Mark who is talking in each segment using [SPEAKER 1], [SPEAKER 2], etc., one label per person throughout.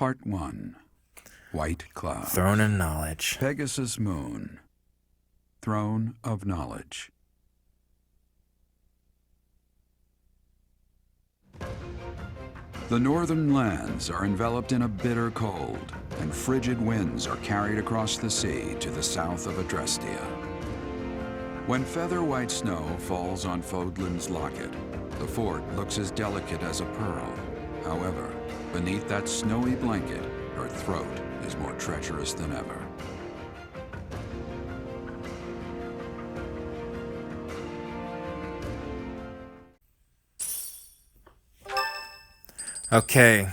[SPEAKER 1] Part 1. White Cloud.
[SPEAKER 2] Throne of Knowledge.
[SPEAKER 1] Pegasus Moon. Throne of Knowledge. The northern lands are enveloped in a bitter cold, and frigid winds are carried across the sea to the south of Adrestia. When feather-white snow falls on Fodlan's locket, the fort looks as delicate as a pearl. However, beneath that snowy blanket, her throat is more treacherous than ever.
[SPEAKER 2] Okay.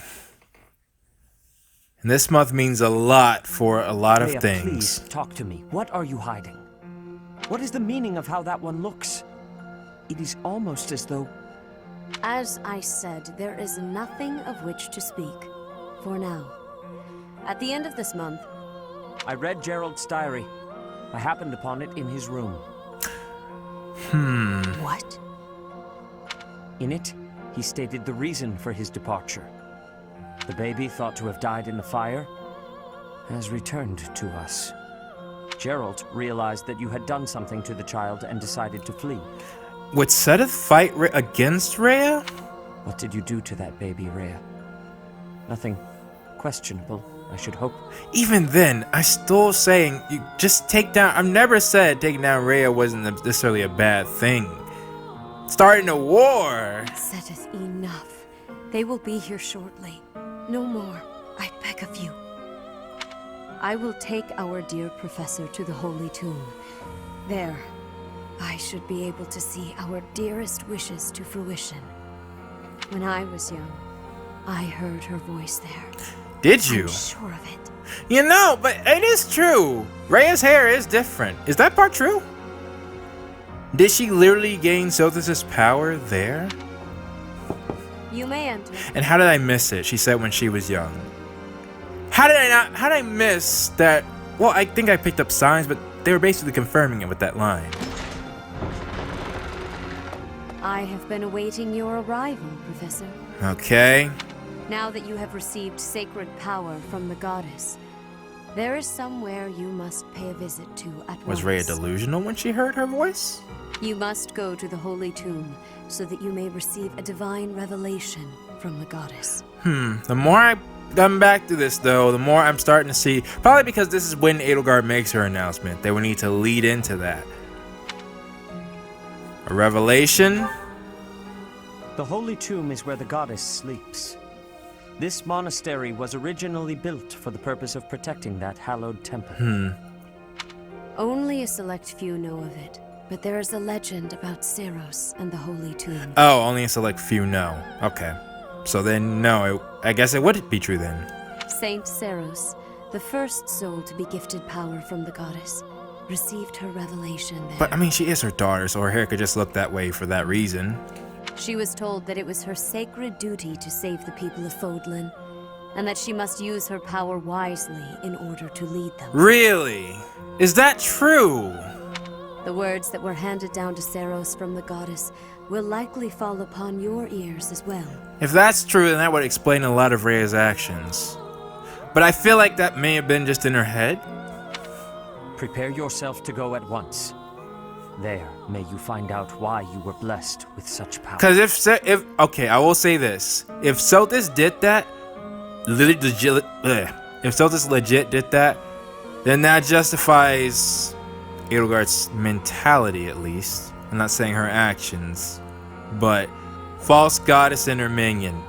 [SPEAKER 2] And this month means a lot for a lot of
[SPEAKER 3] Rhea,
[SPEAKER 2] things.
[SPEAKER 3] Please, talk to me. What are you hiding? What is the meaning of how that one looks? It is almost as though...
[SPEAKER 4] As I said, there is nothing of which to speak. For now. At the end of this month...
[SPEAKER 3] I read Gerald's diary. I happened upon it in his room.
[SPEAKER 4] What?
[SPEAKER 3] In it, he stated the reason for his departure. The baby, thought to have died in the fire, has returned to us. Gerald realized that you had done something to the child and decided to flee.
[SPEAKER 2] Would Seth fight against Rhea?
[SPEAKER 3] What did you do to that baby, Rhea? Nothing questionable, I should hope.
[SPEAKER 2] Even then, I still saying you just take down. I've never said taking down Rhea wasn't necessarily a bad thing. Starting a war.
[SPEAKER 4] Setteth enough. They will be here shortly. No more, I beg of you. I will take our dear professor to the Holy Tomb. There, I should be able to see our dearest wishes to fruition. When I was young, I heard her voice there.
[SPEAKER 2] Did you?
[SPEAKER 4] I'm sure of it.
[SPEAKER 2] You know, but it is true. Rhea's hair is different. Is that part true? Did she literally gain Sothis' power there?
[SPEAKER 4] You may enter.
[SPEAKER 2] And how did I miss it? She said when she was young. How did I miss that? Well, I think I picked up signs, but they were basically confirming it with that line.
[SPEAKER 4] I have been awaiting your arrival, Professor.
[SPEAKER 2] Okay.
[SPEAKER 4] Now that you have received sacred power from the goddess, there is somewhere you must pay a visit to at once.
[SPEAKER 2] Was Rhea delusional when she heard her voice?
[SPEAKER 4] You must go to the Holy Tomb so that you may receive a divine revelation from the goddess.
[SPEAKER 2] The more I come back to this, though, the more I'm starting to see, probably because this is when Edelgard makes her announcement, they will need to lead into that. A revelation?
[SPEAKER 3] The Holy Tomb is where the goddess sleeps. This monastery was originally built for the purpose of protecting that hallowed temple.
[SPEAKER 4] Only a select few know of it, but there is a legend about Saros and the Holy Tomb.
[SPEAKER 2] Oh, only a select few know. Okay. So then, no, I guess it would be true then.
[SPEAKER 4] Saint Saros, the first soul to be gifted power from the goddess, received her revelation there.
[SPEAKER 2] But, I mean, she is her daughter, so her hair could just look that way for that reason.
[SPEAKER 4] She was told that it was her sacred duty to save the people of Fodlan, and that she must use her power wisely in order to lead them.
[SPEAKER 2] Really? Is that true?
[SPEAKER 4] The words that were handed down to Saros from the goddess will likely fall upon your ears as well.
[SPEAKER 2] If that's true, then that would explain a lot of Rhea's actions. But I feel like that may have been just in her head.
[SPEAKER 3] Prepare yourself to go at once. There, may you find out why you were blessed with such power.
[SPEAKER 2] Because if okay, I will say this: if Sothis did that, if Sothis legit did that, then that justifies Edelgard's mentality, at least. I'm not saying her actions, but false goddess and her minion.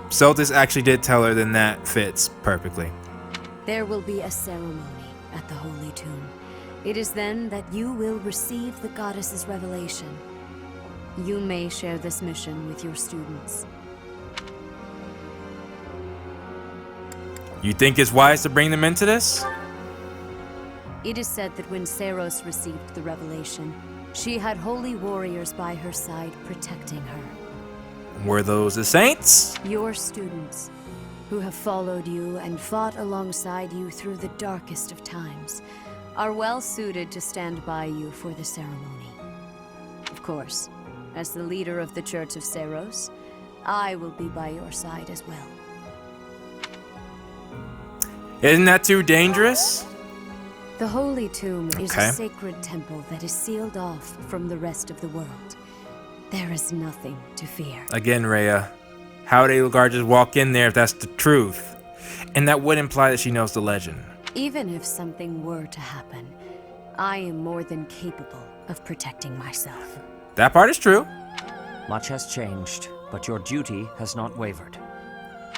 [SPEAKER 2] Sothis actually did tell her, then that fits perfectly.
[SPEAKER 4] There will be a ceremony at the Holy Tomb. It is then that you will receive the goddess's revelation. You may share this mission with your students.
[SPEAKER 2] You think it's wise to bring them into this?
[SPEAKER 4] It is said that when Saros received the revelation, she had holy warriors by her side protecting her.
[SPEAKER 2] Were those the saints?
[SPEAKER 4] Your students, who have followed you and fought alongside you through the darkest of times, are well suited to stand by you for the ceremony. Of course, as the leader of the Church of Saros, I will be by your side as well.
[SPEAKER 2] Isn't that too dangerous?
[SPEAKER 4] The Holy Tomb is
[SPEAKER 2] Okay.
[SPEAKER 4] a sacred temple that is sealed off from the rest of the world. There is nothing to fear.
[SPEAKER 2] Again, Rhea, how would Edelgard just walk in there if that's the truth? And that would imply that she knows the legend.
[SPEAKER 4] Even if something were to happen, I am more than capable of protecting myself.
[SPEAKER 2] That part is true.
[SPEAKER 3] Much has changed, but your duty has not wavered.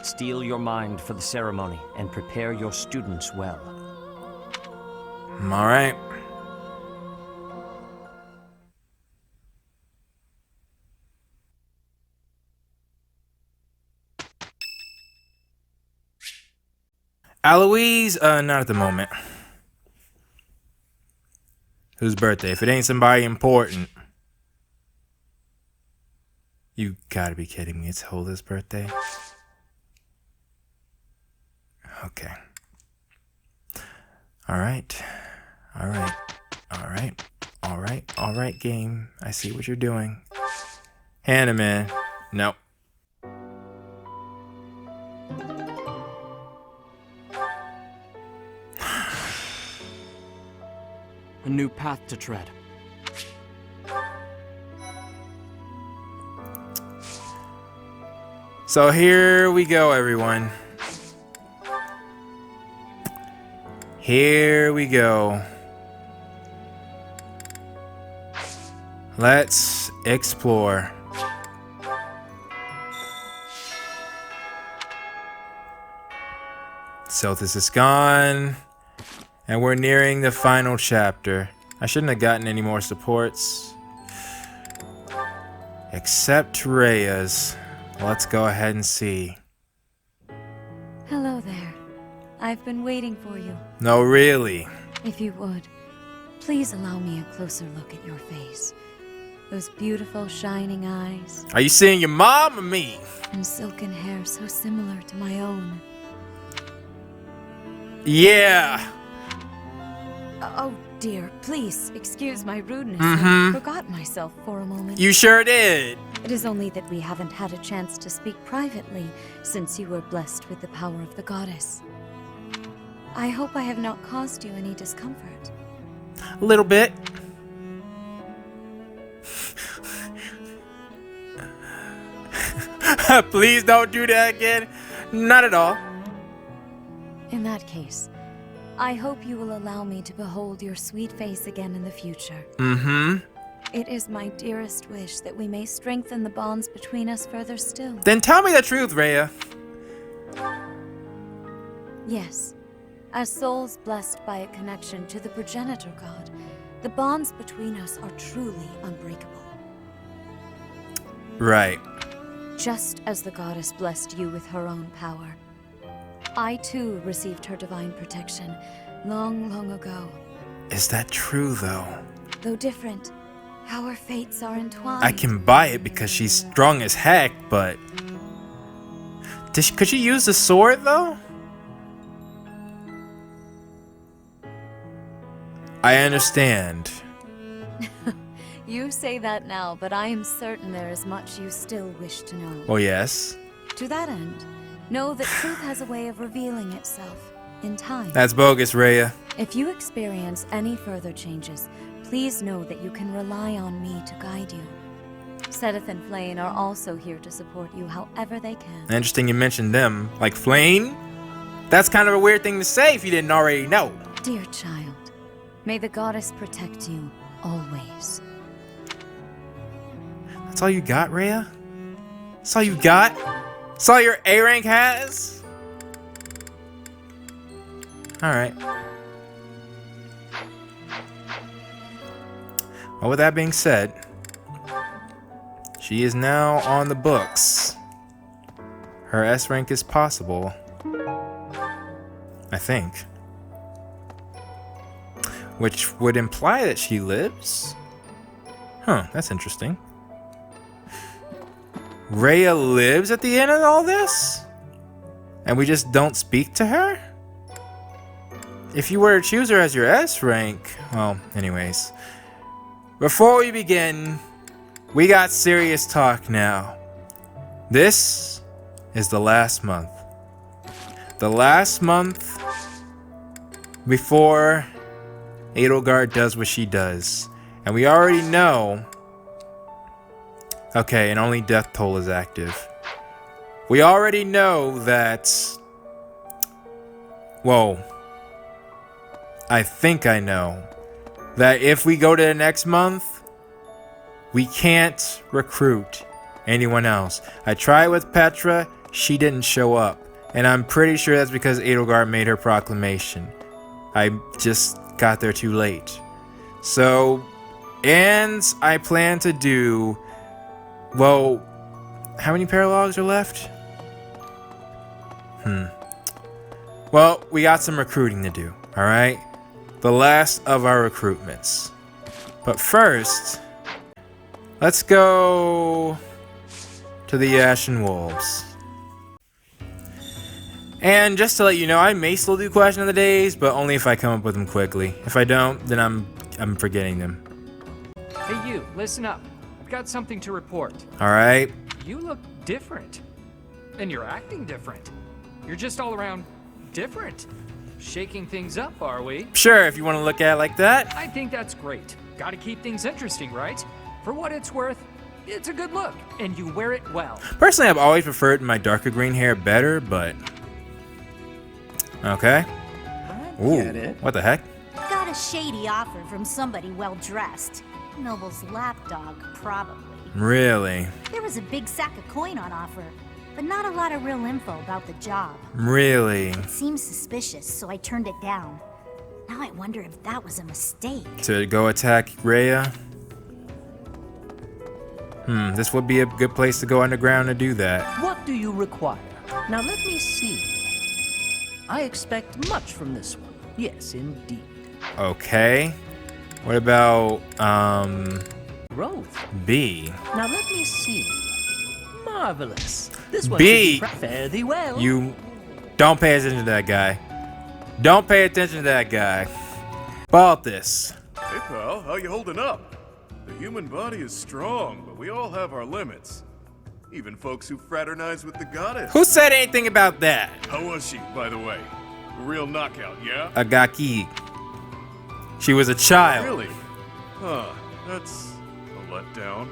[SPEAKER 3] Steel your mind for the ceremony and prepare your students well.
[SPEAKER 2] All right. Eloise, not at the moment. Whose birthday? If it ain't somebody important. You gotta be kidding me. It's Holda's birthday? Okay. Alright. Alright. Alright. Alright. Alright, game. I see what you're doing. Hannah, man. Nope.
[SPEAKER 3] A new path to tread.
[SPEAKER 2] So here we go, everyone. Here we go. Let's explore. So this is gone. And we're nearing the final chapter. I shouldn't have gotten any more supports. Except RHEA'S. Let's go ahead and see.
[SPEAKER 4] Hello there. I've been waiting for you.
[SPEAKER 2] No, really.
[SPEAKER 4] If you would, please allow me a closer look at your face. Those beautiful shining eyes
[SPEAKER 2] Are you seeing your mom or me?
[SPEAKER 4] and silken hair so similar to my own.
[SPEAKER 2] Yeah.
[SPEAKER 4] Oh dear, please excuse my rudeness. I forgot myself for a moment.
[SPEAKER 2] You sure did.
[SPEAKER 4] It is only that we haven't had a chance to speak privately since you were blessed with the power of the goddess. I hope I have not caused you any discomfort.
[SPEAKER 2] A little bit. Please don't do that again. Not at all.
[SPEAKER 4] In that case, I hope you will allow me to behold your sweet face again in the future. It is my dearest wish that we may strengthen the bonds between us further still.
[SPEAKER 2] Then tell me the truth, Rhea.
[SPEAKER 4] Yes, as souls blessed by a connection to the progenitor god, the bonds between us are truly unbreakable.
[SPEAKER 2] Right.
[SPEAKER 4] Just as the goddess blessed you with her own power, I too received her divine protection long, long ago.
[SPEAKER 2] Is that true, though?
[SPEAKER 4] Though different, our fates are entwined.
[SPEAKER 2] I can buy it because she's strong as heck, but... Could she use the sword, though? I understand.
[SPEAKER 4] You say that now, but I am certain there is much you still wish to know.
[SPEAKER 2] Oh, yes.
[SPEAKER 4] To that end, know that truth has a way of revealing itself in time.
[SPEAKER 2] That's bogus, Rhea.
[SPEAKER 4] If you experience any further changes, please know that you can rely on me to guide you. Sedith and Flayn are also here to support you however they can.
[SPEAKER 2] Interesting you mentioned them. Like Flayn? That's kind of a weird thing to say if you didn't already know.
[SPEAKER 4] Dear child, may the goddess protect you always.
[SPEAKER 2] That's all you got, Rhea? That's all you got? That's all your A rank has? Alright. Well, with that being said, she is now on the books. Her S rank is possible. I think. Which would imply that she lives? Huh, that's interesting. Rhea lives at the end of all this? And we just don't speak to her? If you were to choose her as your S rank... Well, anyways. Before we begin, we got serious talk now. This is the last month. The last month before Edelgard does what she does. And we already know... Okay, and only death toll is active. We already know that... Whoa. I think I know that if we go to the next month, we can't recruit anyone else. I tried with Petra, she didn't show up. And I'm pretty sure that's because Edelgard made her proclamation. I just got there too late. So, and I plan to do... Well, how many paralogs are left? Well, we got some recruiting to do, alright? The last of our recruitments. But first, let's go to the Ashen Wolves. And just to let you know, I may still do question of the days, but only if I come up with them quickly. If I don't, then I'm forgetting them.
[SPEAKER 5] Hey you, listen up. I've got something to report.
[SPEAKER 2] Alright.
[SPEAKER 5] You look different. And you're acting different. You're just all around different. Shaking things up, are we?
[SPEAKER 2] Sure, if you want to look at it like that.
[SPEAKER 5] I think that's great. Gotta keep things interesting, right? For what it's worth, it's a good look, and you wear it well.
[SPEAKER 2] Personally, I've always preferred my darker green hair better, but... Okay. Ooh, what the heck?
[SPEAKER 6] Got a shady offer from somebody well-dressed. Noble's lapdog, probably.
[SPEAKER 2] Really?
[SPEAKER 6] There was a big sack of coin on offer, but not a lot of real info about the job.
[SPEAKER 2] Really?
[SPEAKER 6] It seemed suspicious, so I turned it down. Now I wonder if that was a mistake.
[SPEAKER 2] To go attack RHEA? This would be a good place to go underground to do that.
[SPEAKER 7] What do you require? Now let me see. I expect much from this one. Yes, indeed.
[SPEAKER 2] Okay. What about,
[SPEAKER 7] Growth.
[SPEAKER 2] B?
[SPEAKER 7] Now let me see. Marvelous. This one
[SPEAKER 2] B.
[SPEAKER 7] should fare thee well.
[SPEAKER 2] You don't pay attention to that guy. Don't pay attention to that guy. Balthus.
[SPEAKER 8] Hey pal, how you holding up? The human body is strong, but we all have our limits. Even folks who fraternize with the goddess.
[SPEAKER 2] Who said anything about that?
[SPEAKER 8] How was she, by the way? A real knockout, yeah?
[SPEAKER 2] Agaki. She was a child.
[SPEAKER 8] Really? Huh, that's a letdown.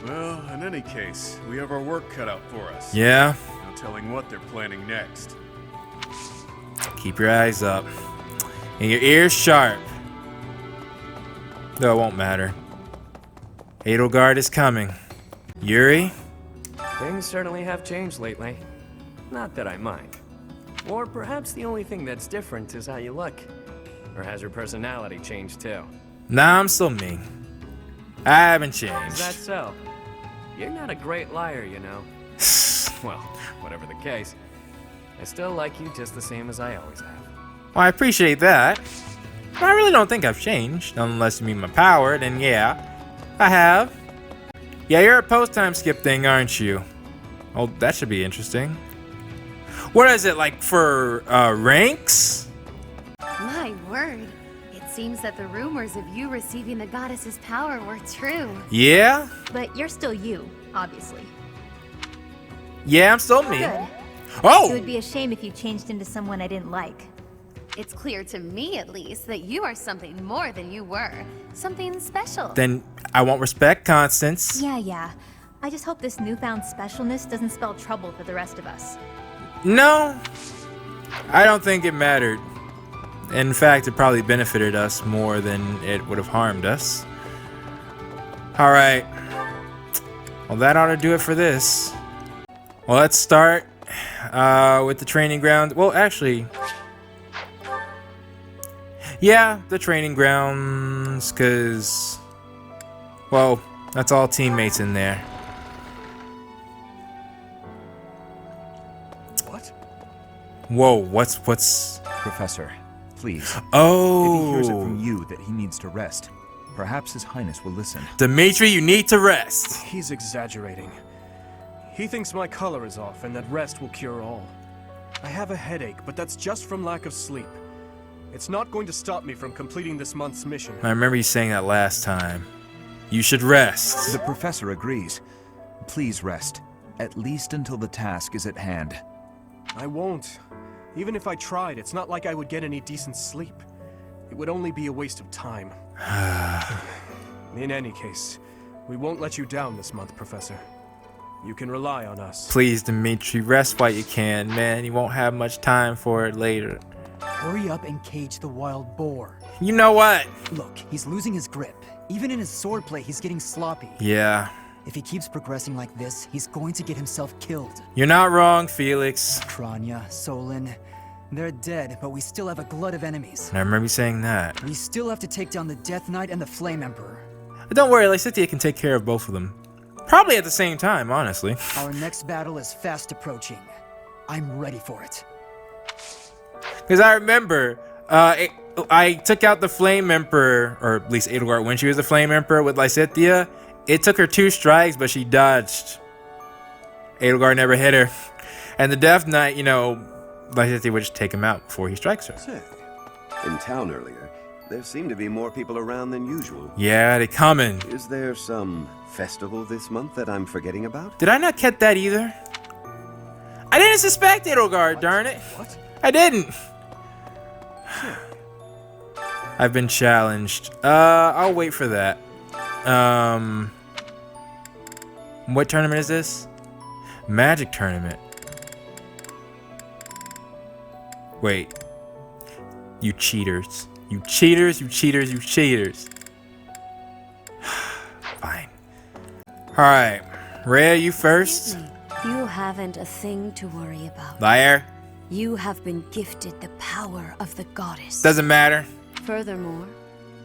[SPEAKER 8] Well, in any case, we have our work cut out for us.
[SPEAKER 2] Yeah?
[SPEAKER 8] No telling what they're planning next.
[SPEAKER 2] Keep your eyes up. And your ears sharp. Though it won't matter. Edelgard is coming. Yuri?
[SPEAKER 9] Things certainly have changed lately. Not that I mind. Or perhaps the only thing that's different is how you look. Or has your personality changed too?
[SPEAKER 2] Nah, I'm still me. I haven't
[SPEAKER 9] Is that
[SPEAKER 2] changed.
[SPEAKER 9] so? You're not a great liar, you know. Well, whatever the case, I still like you just the same as I always have.
[SPEAKER 2] Well, I appreciate that. But I really don't think I've changed. Unless you mean my power, then yeah. I have. Yeah, you're a post-time skip thing, aren't you? Oh, that should be interesting. What is it, like for ranks?
[SPEAKER 4] My word. It seems that the rumors of you receiving the goddess's power were true.
[SPEAKER 2] Yeah?
[SPEAKER 6] But you're still you, obviously.
[SPEAKER 2] Yeah, I'm still me.
[SPEAKER 6] Good. It
[SPEAKER 2] Oh!
[SPEAKER 6] would be a shame if you changed into someone I didn't like.
[SPEAKER 4] It's clear to me, at least, that you are something more than you were. Something special.
[SPEAKER 2] Then I won't respect Constance.
[SPEAKER 6] Yeah. I just hope this newfound specialness doesn't spell trouble for the rest of us.
[SPEAKER 2] No, I don't think it mattered. In fact, it probably benefited us more than it would have harmed us. Alright. Well, that ought to do it for this. Well, let's start with the training ground. Well, actually... Yeah, the training grounds, because... Well, that's all teammates in there.
[SPEAKER 10] What?
[SPEAKER 2] Whoa, what's...
[SPEAKER 10] Professor, please.
[SPEAKER 2] Oh!
[SPEAKER 10] If he hears it from you that he needs to rest, perhaps His Highness will listen.
[SPEAKER 2] Dimitri, you need to rest.
[SPEAKER 11] He's exaggerating. He thinks my color is off and that rest will cure all. I have a headache, but that's just from lack of sleep. It's not going to stop me from completing this month's mission.
[SPEAKER 2] I remember you saying that last time. You should rest.
[SPEAKER 10] The professor agrees. Please rest, at least until the task is at hand.
[SPEAKER 11] I won't. Even if I tried, it's not like I would get any decent sleep. It would only be a waste of time. In any case, we won't let you down this month, Professor. You can rely on us.
[SPEAKER 2] Please, Dimitri, rest while you can, man. You won't have much time for it later.
[SPEAKER 12] Hurry up and cage the wild boar.
[SPEAKER 2] You know what?
[SPEAKER 12] Look, he's losing his grip. Even in his swordplay, he's getting sloppy.
[SPEAKER 2] Yeah.
[SPEAKER 12] If he keeps progressing like this, he's going to get himself killed.
[SPEAKER 2] You're not wrong, Felix.
[SPEAKER 12] Kranya, Solon, they're dead, but we still have a glut of enemies.
[SPEAKER 2] I remember you saying that.
[SPEAKER 12] We still have to take down the Death Knight and the Flame Emperor.
[SPEAKER 2] But don't worry, Lysithea can take care of both of them. Probably at the same time, honestly.
[SPEAKER 12] Our next battle is fast approaching. I'm ready for it.
[SPEAKER 2] Because I remember, I took out the Flame Emperor, or at least Edelgard when she was the Flame Emperor with Lysithea. It took her 2 strikes, but she dodged. Edelgard never hit her. And the Death Knight, you know, Lysithea would just take him out before he strikes her.
[SPEAKER 13] Say, in town earlier, there seemed to be more people around than usual.
[SPEAKER 2] Yeah, they coming.
[SPEAKER 13] Is there some festival this month that I'm forgetting about?
[SPEAKER 2] Did I not catch that either? I didn't suspect Edelgard, darn it.
[SPEAKER 11] What?
[SPEAKER 2] I didn't. I've been challenged. I'll wait for that. What tournament is this? Magic tournament. Wait. You cheaters. You cheaters, you cheaters, you cheaters. Fine. Alright. Rhea, you first.
[SPEAKER 4] You haven't a thing to worry about.
[SPEAKER 2] Liar.
[SPEAKER 4] You have been gifted the power of the goddess.
[SPEAKER 2] Doesn't matter.
[SPEAKER 4] Furthermore,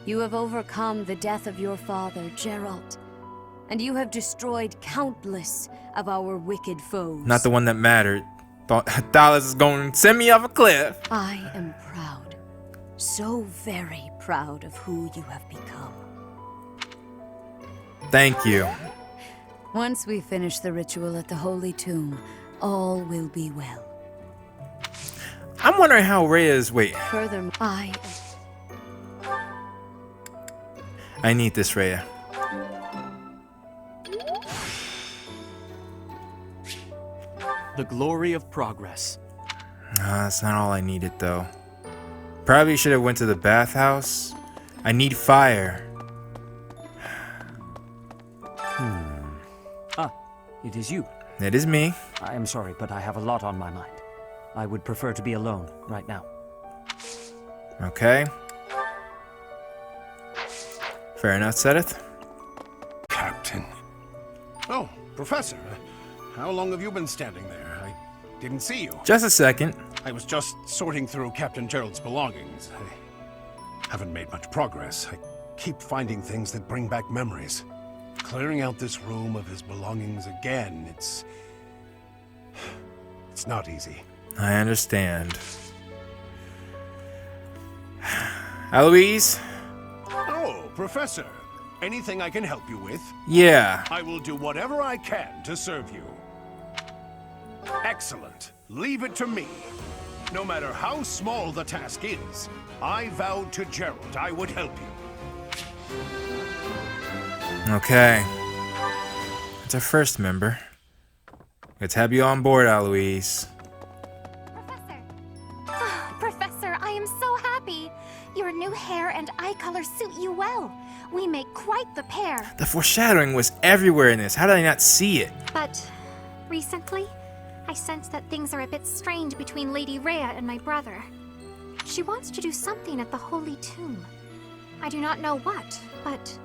[SPEAKER 4] you have overcome the death of your father, Geralt, and you have destroyed countless of our wicked foes.
[SPEAKER 2] Not the one that mattered. Thought Dallas is going to send me off a cliff.
[SPEAKER 4] I am proud, so very proud of who you have become.
[SPEAKER 2] Thank you.
[SPEAKER 4] Once we finish the ritual at the Holy Tomb, all will be well.
[SPEAKER 2] I'm wondering how Rhea's. Wait.
[SPEAKER 4] Furthermore,
[SPEAKER 2] I need this, Rhea.
[SPEAKER 7] The glory of progress.
[SPEAKER 2] That's not all I needed, though. Probably should have went to the bathhouse. I need fire.
[SPEAKER 3] It is you.
[SPEAKER 2] It is me.
[SPEAKER 3] I am sorry, but I have a lot on my mind. I would prefer to be alone right now.
[SPEAKER 2] Okay. Fair enough, Sedith.
[SPEAKER 14] Captain. Oh, Professor. How long have you been standing there? I didn't see you.
[SPEAKER 2] Just a second.
[SPEAKER 14] I was just sorting through Captain Gerald's belongings. I haven't made much progress. I keep finding things that bring back memories. Clearing out this room of his belongings again, it's not easy.
[SPEAKER 2] I understand. Eloise?
[SPEAKER 14] Oh, Professor. Anything I can help you with?
[SPEAKER 2] Yeah.
[SPEAKER 14] I will do whatever I can to serve you. Excellent. Leave it to me. No matter how small the task is, I vowed to Gerald I would help you.
[SPEAKER 2] Okay. It's our first member. Let's have you on board, Eloise.
[SPEAKER 6] Professor, I am so happy. Your new hair and eye color suit you well. We make quite the pair.
[SPEAKER 2] The foreshadowing was everywhere in this. How did I not see it?
[SPEAKER 6] But recently, I sense that things are a bit strained between Lady Rhea and my brother. She wants to do something at the Holy Tomb. I do not know what, but...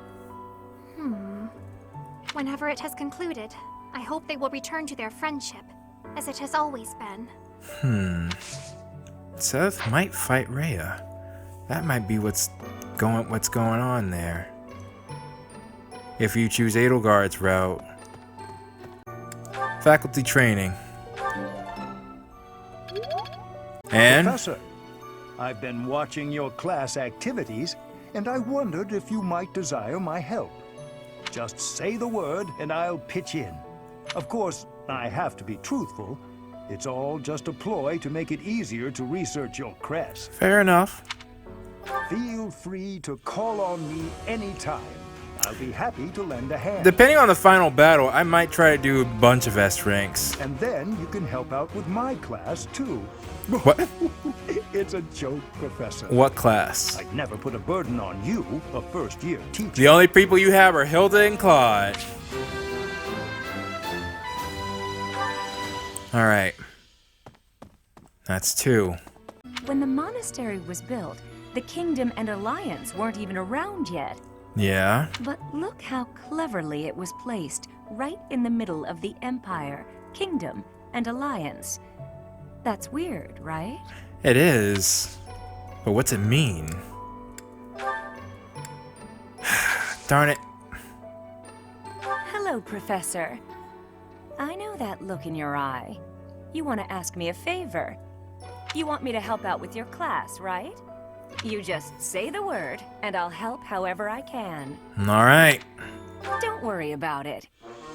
[SPEAKER 6] Whenever it has concluded, I hope they will return to their friendship, as it has always been.
[SPEAKER 2] Seth might fight Rhea. That might be what's going on there. If you choose Edelgard's route. Faculty training. And?
[SPEAKER 15] Professor, I've been watching your class activities, and I wondered if you might desire my help. Just say the word, and I'll pitch in. Of course, I have to be truthful. It's all just a ploy to make it easier to research your crest.
[SPEAKER 2] Fair enough.
[SPEAKER 15] Feel free to call on me anytime. I'll be happy to lend a hand.
[SPEAKER 2] Depending on the final battle, I might try to do a bunch of S ranks.
[SPEAKER 15] And then you can help out with my class, too.
[SPEAKER 2] What?
[SPEAKER 15] It's a joke, Professor.
[SPEAKER 2] What class?
[SPEAKER 15] I'd never put a burden on you, a first-year teacher.
[SPEAKER 2] The only people you have are Hilda and Claude. Alright. That's 2.
[SPEAKER 16] When the monastery was built, the Kingdom and Alliance weren't even around yet.
[SPEAKER 2] Yeah.
[SPEAKER 16] But look how cleverly it was placed, right in the middle of the Empire, Kingdom, and Alliance. That's weird, right?
[SPEAKER 2] It is. But what's it mean? Darn it.
[SPEAKER 16] Hello, Professor. I know that look in your eye. You want to ask me a favor. You want me to help out with your class, right? You just say the word, and I'll help however I can.
[SPEAKER 2] Alright.
[SPEAKER 16] Don't worry about it.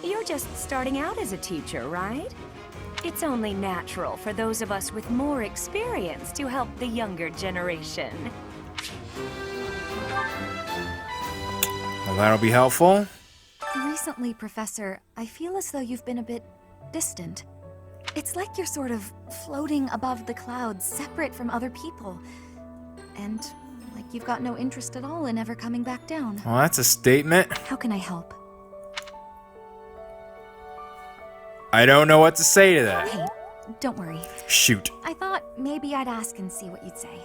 [SPEAKER 16] You're just starting out as a teacher, right? It's only natural for those of us with more experience to help the younger generation.
[SPEAKER 2] Well, that'll be helpful.
[SPEAKER 17] Recently, Professor, I feel as though you've been a bit distant. It's like you're sort of floating above the clouds, separate from other people. And like you've got no interest at all in ever coming back down.
[SPEAKER 2] Well, that's a statement.
[SPEAKER 17] How can I help?
[SPEAKER 2] I don't know what to say to that.
[SPEAKER 17] Hey, don't worry.
[SPEAKER 2] Shoot.
[SPEAKER 17] I thought maybe I'd ask and see what you'd say.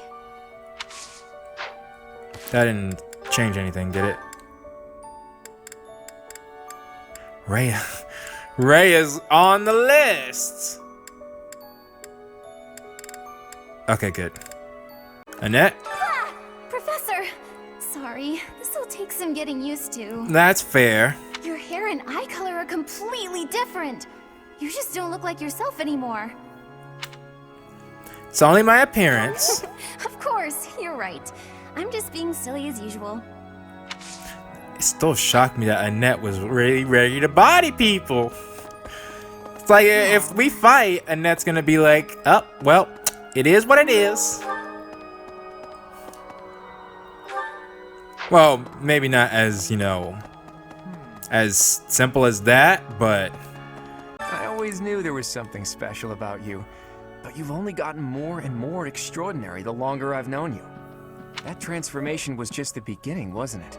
[SPEAKER 2] That didn't change anything, did it? Ray is on the list. Okay, good. Annette?
[SPEAKER 17] Ah! Professor! Sorry, this'll take some getting used to.
[SPEAKER 2] That's fair.
[SPEAKER 17] Your hair and eye color are completely different. You just don't look like yourself anymore.
[SPEAKER 2] It's only my appearance.
[SPEAKER 17] Of course, you're right. I'm just being silly as usual.
[SPEAKER 2] It still shocked me that Annette was really ready to body people. It's like, if we fight, Annette's gonna be like, oh, well, it is what it is. Well, maybe not as, you know, as simple as that, but...
[SPEAKER 9] I always knew there was something special about you, but you've only gotten more and more extraordinary the longer I've known you. That transformation was just the beginning, wasn't it?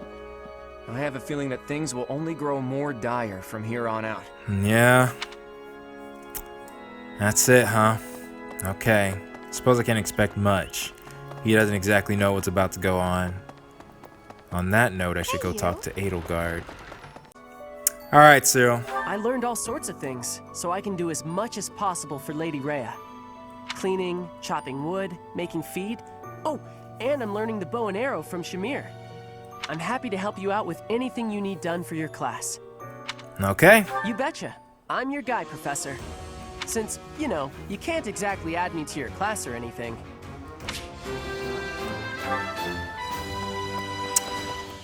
[SPEAKER 9] I have a feeling that things will only grow more dire from here on out.
[SPEAKER 2] Yeah. That's it, huh? Okay. Suppose I can't expect much. He doesn't exactly know what's about to go on. On that note, I should go talk to Edelgard. Alright, Cyril.
[SPEAKER 18] I learned all sorts of things, so I can do as much as possible for Lady Rhea. Cleaning, chopping wood, making feed. Oh, and I'm learning the bow and arrow from Shamir. I'm happy to help you out with anything you need done for your class.
[SPEAKER 2] Okay.
[SPEAKER 18] You betcha. I'm your guy, Professor. Since, you know, you can't exactly add me to your class or anything.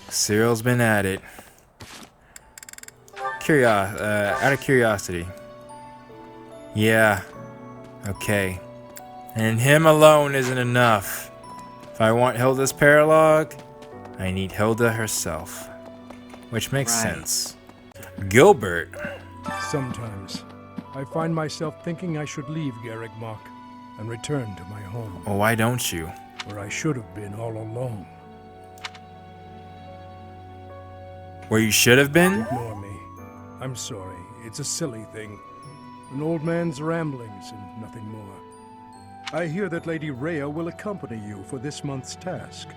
[SPEAKER 2] Cyril's been at it. Out of curiosity. Yeah. Okay. And him alone isn't enough. If I want Hilda's paralogue, I need Hilda herself. Which makes sense. Gilbert.
[SPEAKER 19] Sometimes, I find myself thinking I should leave Garreg Mach and return to my home.
[SPEAKER 2] Well, why don't you?
[SPEAKER 19] Where I should have been all along.
[SPEAKER 2] Where you should have been?
[SPEAKER 19] Ignore me. I'm sorry. It's a silly thing. An old man's ramblings and nothing more. I hear that Lady Rhea will accompany you for this month's task.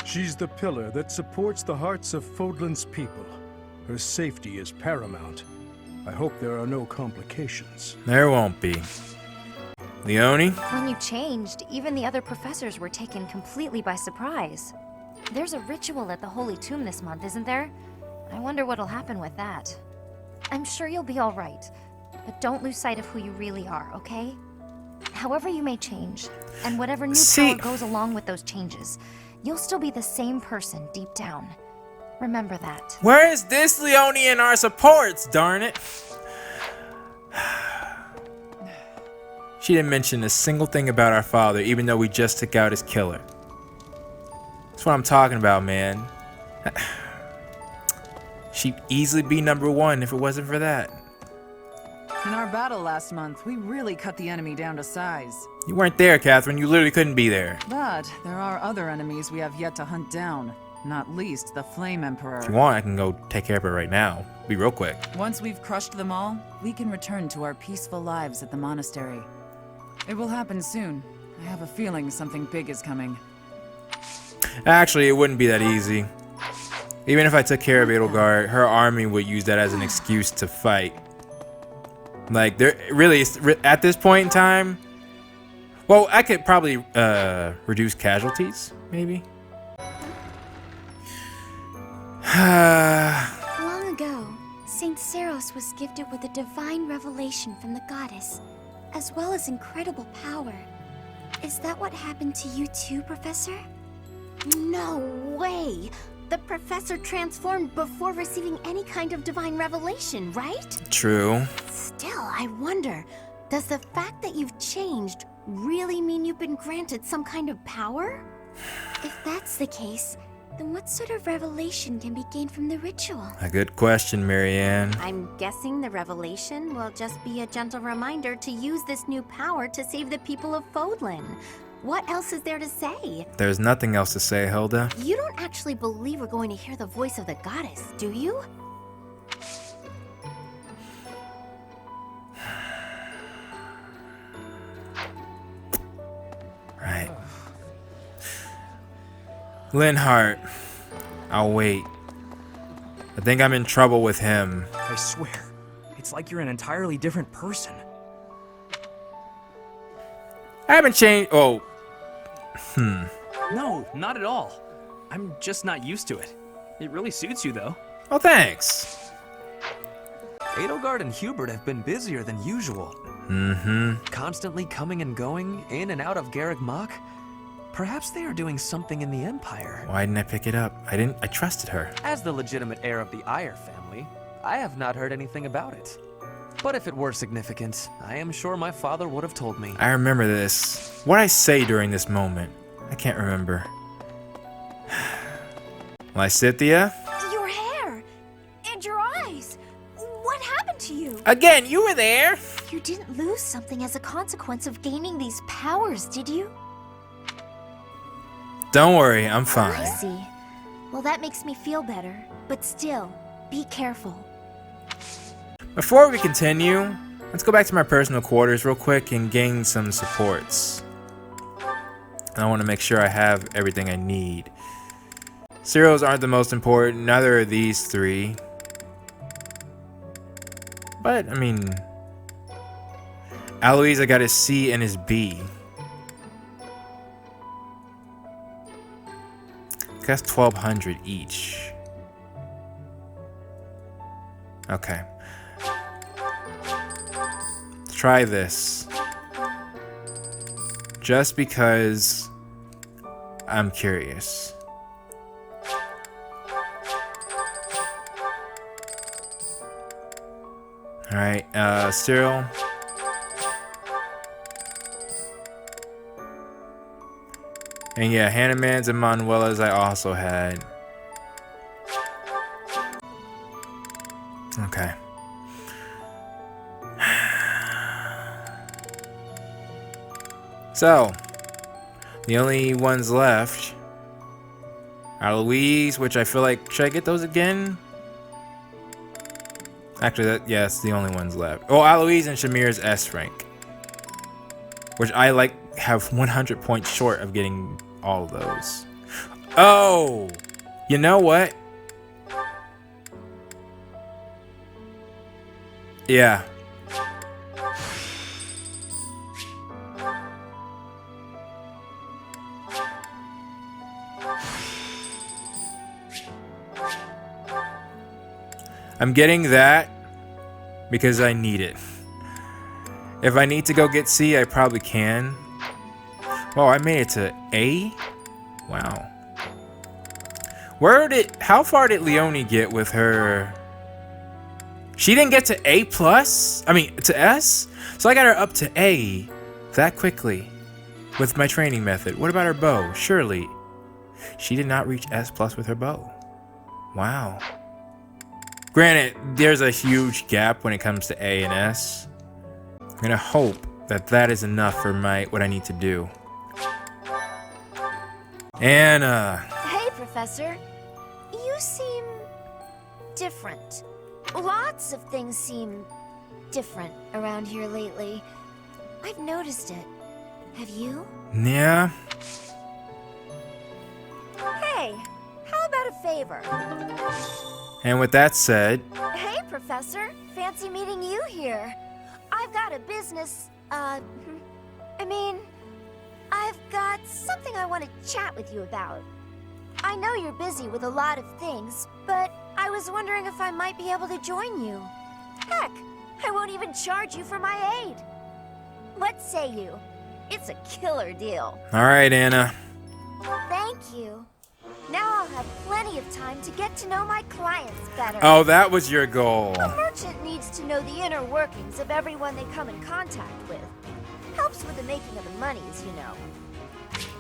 [SPEAKER 19] She's the pillar that supports the hearts of Fodlan's people. Her safety is paramount. I hope there are no complications.
[SPEAKER 2] There won't be. Leone?
[SPEAKER 17] When you changed, even the other professors were taken completely by surprise. There's a ritual at the Holy Tomb this month, isn't there? I wonder what'll happen with that. I'm sure you'll be all right, but don't lose sight of who you really are, okay? However you may change, and whatever new power goes along with those changes, you'll still be the same person deep down. Remember that.
[SPEAKER 2] Where is this Leone in our supports, darn it? She didn't mention a single thing about our father, even though we just took out his killer. That's what I'm talking about, man. She'd easily be #1 if it wasn't for that.
[SPEAKER 20] In our battle last month, we really cut the enemy down to size.
[SPEAKER 2] You weren't there, Catherine. You literally couldn't be there.
[SPEAKER 20] But there are other enemies we have yet to hunt down. Not least the Flame Emperor.
[SPEAKER 2] If you want, I can go take care of it right now. Be real quick.
[SPEAKER 20] Once we've crushed them all, we can return to our peaceful lives at the monastery. It will happen soon. I have a feeling something big is coming.
[SPEAKER 2] Actually, it wouldn't be that easy. Even if I took care of Edelgard, her army would use that as an excuse to fight. Like, there really, at this point in time, well, I could probably reduce casualties, maybe.
[SPEAKER 6] Long ago, Saint Saros was gifted with a divine revelation from the goddess, as well as incredible power. Is that what happened to you too, Professor? No way! The professor transformed before receiving any kind of divine revelation, right?
[SPEAKER 2] True.
[SPEAKER 6] Still, I wonder, does the fact that you've changed really mean you've been granted some kind of power? If that's the case, then what sort of revelation can be gained from the ritual?
[SPEAKER 2] A good question, Marianne.
[SPEAKER 6] I'm guessing the revelation will just be a gentle reminder to use this new power to save the people of Fodlan. What else is there to say?
[SPEAKER 2] There's nothing else to say, Hilda.
[SPEAKER 6] You don't actually believe we're going to hear the voice of the goddess, do you?
[SPEAKER 2] Right. Linhart. I'll wait. I think I'm in trouble with him.
[SPEAKER 10] I swear, it's like you're an entirely different person.
[SPEAKER 2] I haven't changed. Oh.
[SPEAKER 10] No, not at all. I'm just not used to it. It really suits you, though.
[SPEAKER 2] Oh, thanks.
[SPEAKER 21] Edelgard and Hubert have been busier than usual. Constantly coming and going, in and out of Garreg Mach. Perhaps they are doing something in the Empire.
[SPEAKER 2] Why didn't I pick it up? I trusted her.
[SPEAKER 21] As the legitimate heir of the Iyer family, I have not heard anything about it. But if it were significant, I am sure my father would have told me.
[SPEAKER 2] I remember this. What did I say during this moment? I can't remember. Lysithea?
[SPEAKER 6] Your hair! And your eyes! What happened to you?
[SPEAKER 2] Again, you were there!
[SPEAKER 6] You didn't lose something as a consequence of gaining these powers, did you?
[SPEAKER 2] Don't worry, I'm fine.
[SPEAKER 6] I see. Well, that makes me feel better. But still, be careful.
[SPEAKER 2] Before we continue, let's go back to my personal quarters real quick and gain some supports. I want to make sure I have everything I need. Cereals aren't the most important, neither are these three. But, I mean, Alois, I got his C and his B. That's 1,200 each. Okay. Let's try this. Just because I'm curious. Alright, Cyril. And yeah, Hannahman's and Manuela's I also had. Okay. So, the only ones left are Louise, which I feel like, should I get those again? Actually, yeah, it's the only ones left. Oh, Alois and Shamir's S rank, which I like have 100 points short of getting all of those. Oh, you know what? Yeah. I'm getting that because I need it. If I need to go get C, I probably can. Oh, I made it to A? Wow. How far did Leonie get with her? She didn't get to A+? I mean, to S? So I got her up to A that quickly with my training method. What about her bow? Surely she did not reach S+ with her bow. Wow. Granted, there's a huge gap when it comes to A and S. I'm gonna hope that that is enough for what I need to do. Anna.
[SPEAKER 17] Hey, Professor. You seem different. Lots of things seem different around here lately. I've noticed it. Have you?
[SPEAKER 2] Yeah.
[SPEAKER 17] Hey, how about a favor?
[SPEAKER 2] And with that said,
[SPEAKER 17] Hey, Professor. Fancy meeting you here. I've got a business, I've got something I want to chat with you about. I know you're busy with a lot of things, but I was wondering if I might be able to join you. Heck, I won't even charge you for my aid. What say you? It's a killer deal.
[SPEAKER 2] all right, Anna.
[SPEAKER 17] Thank you. Now I'll have plenty of time to get to know my clients better.
[SPEAKER 2] Oh, that was your goal.
[SPEAKER 17] A merchant needs to know the inner workings of everyone they come in contact with. Helps with the making of the monies, you know.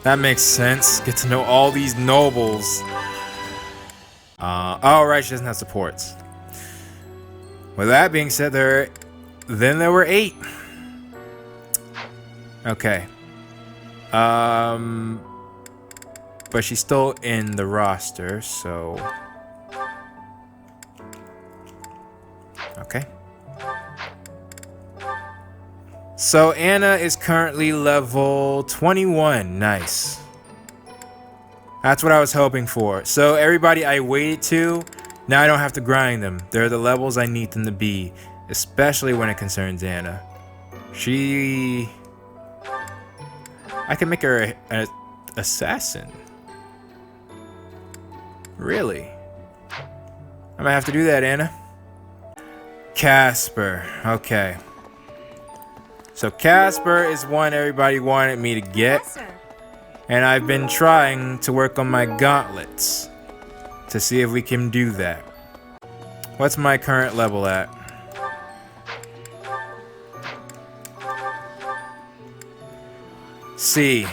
[SPEAKER 2] That makes sense. Get to know all these nobles. Oh, right, she doesn't have supports. With that being said, there were 8. Okay. But she's still in the roster, so... Okay. So Anna is currently level 21. Nice. That's what I was hoping for. So everybody I waited to, now I don't have to grind them. They're the levels I need them to be, especially when it concerns Anna. I can make her an assassin. Really? I might have to do that, Anna. Casper. Okay. So Casper is one everybody wanted me to get. And I've been trying to work on my gauntlets to see if we can do that. What's my current level at? C.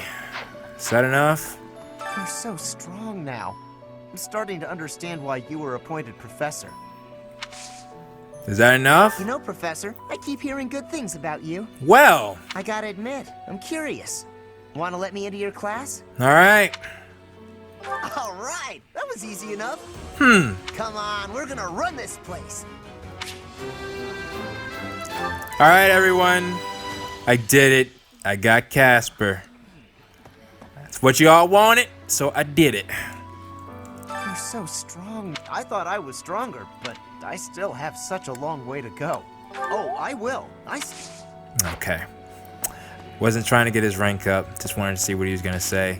[SPEAKER 2] Is that enough?
[SPEAKER 1] You're so strong now. I'm starting to understand why you were appointed professor.
[SPEAKER 2] Is that enough?
[SPEAKER 1] You know, Professor, I keep hearing good things about you.
[SPEAKER 2] Well.
[SPEAKER 1] I gotta admit, I'm curious. Want to let me into your class?
[SPEAKER 2] All right.
[SPEAKER 1] All right, that was easy enough. Come on, we're gonna run this place.
[SPEAKER 2] All right, everyone. I did it. I got Casper. That's what you all wanted, so I did it.
[SPEAKER 1] You're so strong. I thought I was stronger, but I still have such a long way to go. Oh, I will.
[SPEAKER 2] Okay. Wasn't trying to get his rank up. Just wanted to see what he was gonna say.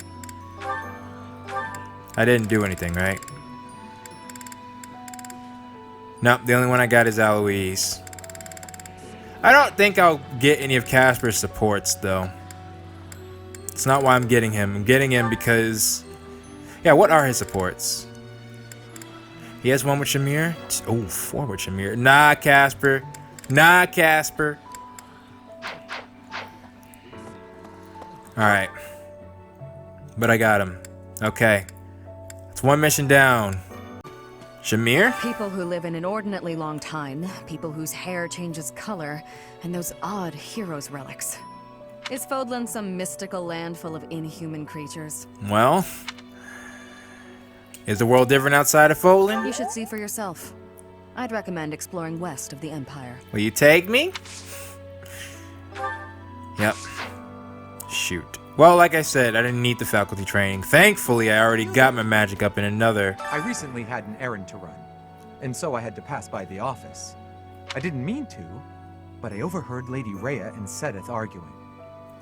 [SPEAKER 2] I didn't do anything, right? Nope, the only one I got is Eloise. I don't think I'll get any of Casper's supports, though. It's not why I'm getting him. I'm getting him because... Yeah, what are his supports? He has 1 with Shamir. Oh, 4 with Shamir. Nah, Casper. Nah, Casper. Alright. But I got him. Okay. It's 1 mission down. Shamir?
[SPEAKER 4] People who live an inordinately long time, people whose hair changes color, and those odd heroes' relics. Is Fodlan some mystical land full of inhuman creatures?
[SPEAKER 2] Well... Is the world different outside of Fodlan?
[SPEAKER 4] You should see for yourself. I'd recommend exploring west of the Empire.
[SPEAKER 2] Will you take me? Yep. Shoot. Well, like I said, I didn't need the faculty training. Thankfully, I already got my magic up in another.
[SPEAKER 10] I recently had an errand to run, and so I had to pass by the office. I didn't mean to, but I overheard Lady Rhea and Seteth arguing.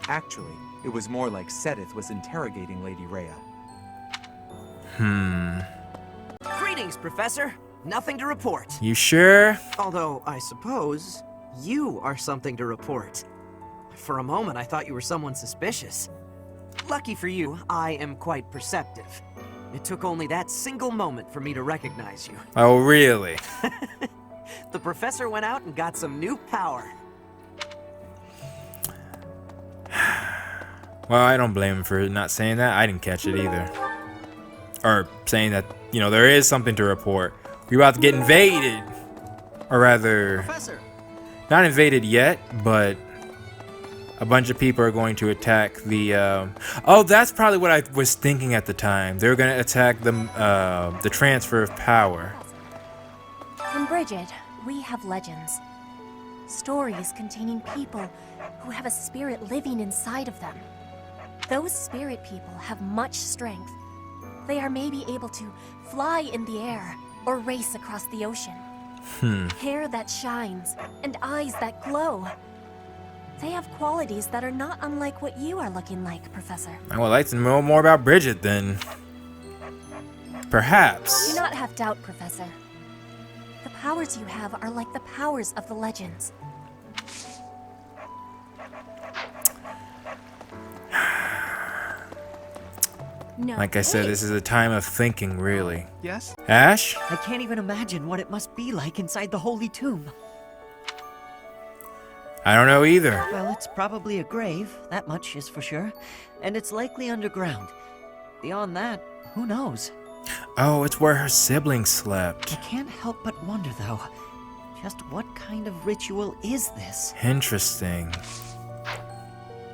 [SPEAKER 10] Actually, it was more like Seteth was interrogating Lady Rhea.
[SPEAKER 1] Greetings, Professor. Nothing to report.
[SPEAKER 2] You sure?
[SPEAKER 1] Although, I suppose, you are something to report. For a moment, I thought you were someone suspicious. Lucky for you, I am quite perceptive. It took only that single moment for me to recognize you.
[SPEAKER 2] Oh, really?
[SPEAKER 1] The professor went out and got some new power.
[SPEAKER 2] Well, I don't blame him for not saying that. I didn't catch it either. Or saying that, you know, there is something to report. We're about to get invaded. Or rather,
[SPEAKER 1] Professor.
[SPEAKER 2] not invaded yet, but a bunch of people are going to attack the, oh, that's probably what I was thinking at the time. They're going to attack the transfer of power.
[SPEAKER 17] In Bridget, we have legends. Stories containing people who have a spirit living inside of them. Those spirit people have much strength. They are maybe able to fly in the air or race across the ocean. Hair that shines and eyes that glow. They have qualities that are not unlike what you are looking like, Professor.
[SPEAKER 2] I would like to know more about Bridget then. Perhaps.
[SPEAKER 17] Do not have doubt, Professor. The powers you have are like the powers of the legends.
[SPEAKER 1] No.
[SPEAKER 2] Like I said, this is a time of thinking, really.
[SPEAKER 1] Yes?
[SPEAKER 2] Ash?
[SPEAKER 1] I can't even imagine what it must be like inside the Holy Tomb.
[SPEAKER 2] I don't know either.
[SPEAKER 5] Well, it's probably a grave, that much is for sure. And it's likely underground. Beyond that, who knows?
[SPEAKER 2] Oh, it's where her siblings slept.
[SPEAKER 5] I can't help but wonder, though, just what kind of ritual is this?
[SPEAKER 2] Interesting.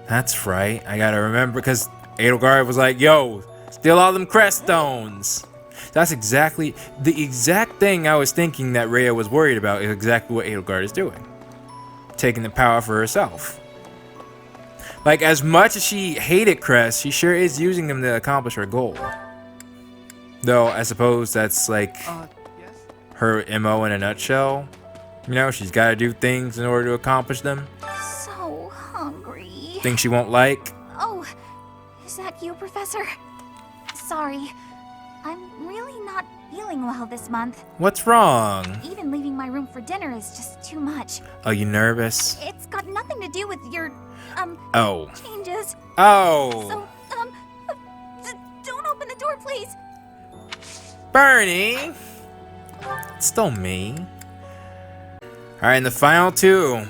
[SPEAKER 2] That's right. I gotta remember, because Edelgard was like, yo, steal all them crest stones. That's exactly the exact thing I was thinking that Rhea was worried about is exactly what Edelgard is doing. Taking the power for herself. Like, as much as she hated crests, she sure is using them to accomplish her goal. Though, I suppose that's like her MO in a nutshell. You know, she's gotta do things in order to accomplish them.
[SPEAKER 6] So hungry.
[SPEAKER 2] Things she won't like.
[SPEAKER 6] Oh, is that you, Professor? Sorry. I'm really not feeling well this month.
[SPEAKER 2] What's wrong?
[SPEAKER 6] Even leaving my room for dinner is just too much.
[SPEAKER 2] Are you nervous?
[SPEAKER 6] It's got nothing to do with your,
[SPEAKER 2] Oh.
[SPEAKER 6] changes.
[SPEAKER 2] Oh.
[SPEAKER 6] So, don't open the door, please.
[SPEAKER 2] Bernie! It's still me. Alright, and the final two.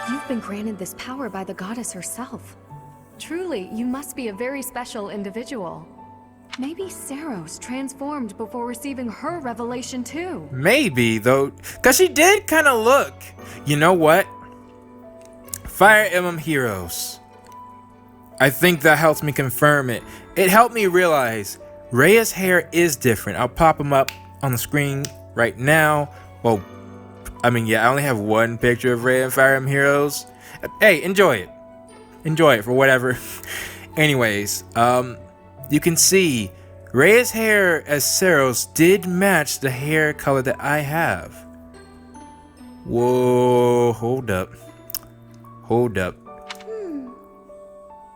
[SPEAKER 4] You've been granted this power by the goddess herself. Truly, you must be a very special individual. Maybe Saros transformed before receiving her revelation too.
[SPEAKER 2] Maybe, though, because she did kind of look. You know what? Fire Emblem Heroes. I think that helps me confirm it. It helped me realize Rhea's hair is different. I'll pop them up on the screen right now. Well, I mean, yeah, I only have one picture of Rhea in Fire Emblem Heroes. Hey, enjoy it. Enjoy it for whatever. Anyways, you can see Rhea's hair as Saros did match the hair color that I have. Whoa, hold up. Hold up.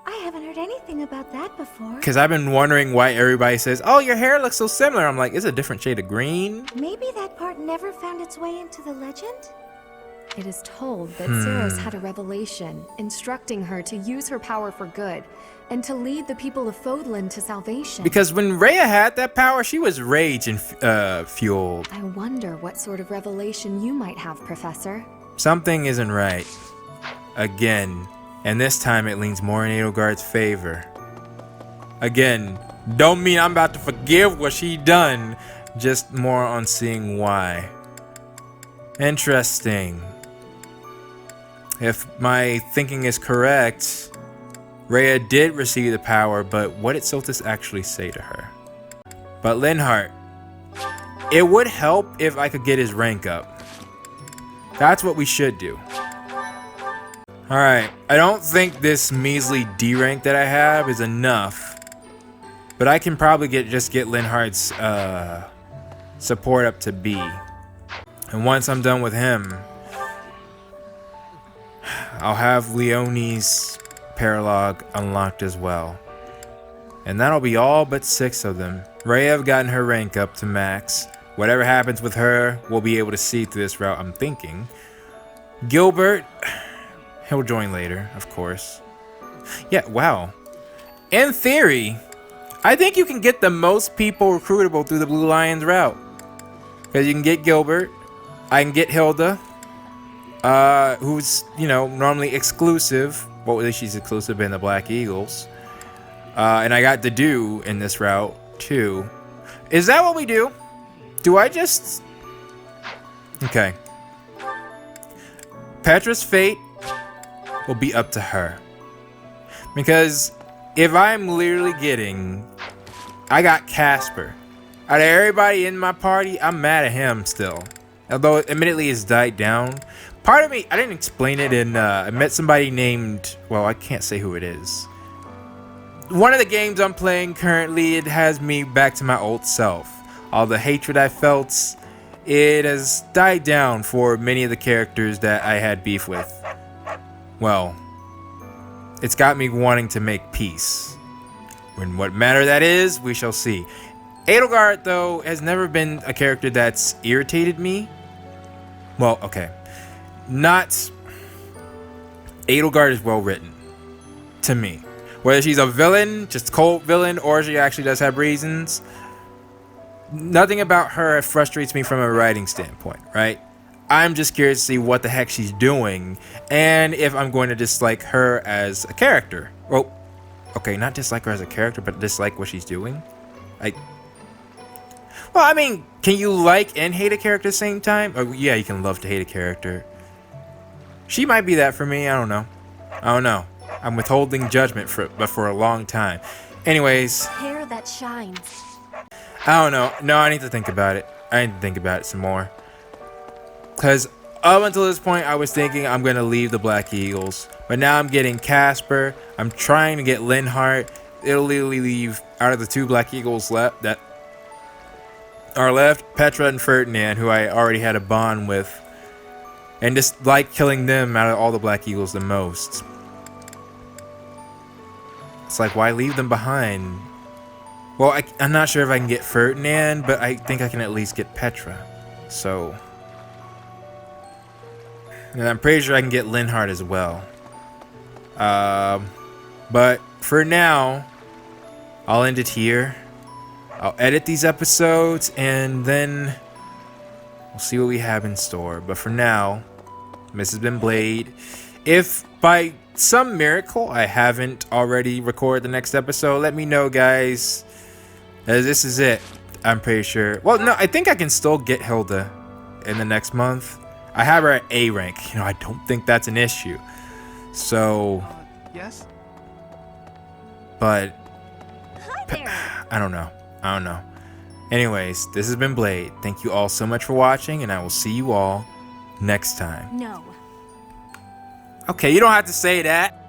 [SPEAKER 6] I haven't heard anything about that before.
[SPEAKER 2] Because I've been wondering why everybody says, oh, your hair looks so similar. I'm like, it's a different shade of green.
[SPEAKER 6] Maybe that part never found its way into the legend?
[SPEAKER 4] It is told that Saros had a revelation, instructing her to use her power for good, and to lead the people of Fodlan to salvation.
[SPEAKER 2] Because when Rhea had that power, she was rage and fueled.
[SPEAKER 4] I wonder what sort of revelation you might have, Professor.
[SPEAKER 2] Something isn't right. Again. And this time it leans more in Edelgard's favor. Again, don't mean I'm about to forgive what she done, just more on seeing why. Interesting. If my thinking is correct, Rhea did receive the power, but what did Siltis actually say to her? But Linhardt, it would help if I could get his rank up. That's what we should do. Alright, I don't think this measly D rank that I have is enough. But I can probably just get Linhardt's support up to B. And once I'm done with him, I'll have Leonie's paralogue unlocked as well. And that'll be all but 6 of them. Rhea have gotten her rank up to max. Whatever happens with her, we'll be able to see through this route, I'm thinking. Gilbert, he'll join later, of course. Yeah, wow. In theory, I think you can get the most people recruitable through the Blue Lions route. Because you can get Gilbert, I can get Hilda, who's, you know, normally exclusive. Well, at least she's exclusive in the Black Eagles. And I got Dedu in this route, too. Is that what we do? Do I just Okay. Petra's fate will be up to her. Because if I'm literally getting... I got Casper. Out of everybody in my party, I'm mad at him still. Although, admittedly, it's died down. Part of me, I didn't explain it, and I met somebody named... Well, I can't say who it is. One of the games I'm playing currently, it has me back to my old self. All the hatred I felt, it has died down for many of the characters that I had beef with. Well, it's got me wanting to make peace. In what matter that is, we shall see. Edelgard, though, has never been a character that's irritated me. Well, okay. Not... Edelgard is well written. To me. Whether she's a villain, just cold villain, or she actually does have reasons. Nothing about her frustrates me from a writing standpoint, right? I'm just curious to see what the heck she's doing, and if I'm going to dislike her as a character. Well, okay, not dislike her as a character, but dislike what she's doing. Well, I mean, can you like and hate a character at the same time? Oh, yeah, you can love to hate a character. She might be that for me, I don't know. I'm withholding judgment but for a long time. Anyways.
[SPEAKER 6] Hair that shines.
[SPEAKER 2] I don't know. No, I need to think about it. I need to think about it some more. Because up until this point, I was thinking I'm going to leave the Black Eagles. But now I'm getting Casper. I'm trying to get Linhardt. It'll literally leave out of the 2 Black Eagles left that are left, Petra and Ferdinand, who I already had a bond with. And just like killing them out of all the Black Eagles the most. It's like, why leave them behind? Well, I'm not sure if I can get Ferdinand, but I think I can at least get Petra. So... And I'm pretty sure I can get Linhardt as well. But for now, I'll end it here. I'll edit these episodes, and then we'll see what we have in store. But for now, this has been Blade. If by some miracle I haven't already recorded the next episode, let me know, guys. As this is it, I'm pretty sure. Well, no, I think I can still get Hilda in the next month. I have her at A rank. I don't think that's an issue. So...
[SPEAKER 10] yes?
[SPEAKER 2] But... I don't know. Anyways, this has been Blade. Thank you all so much for watching, and I will see you all next time.
[SPEAKER 6] No.
[SPEAKER 2] Okay, you don't have to say that.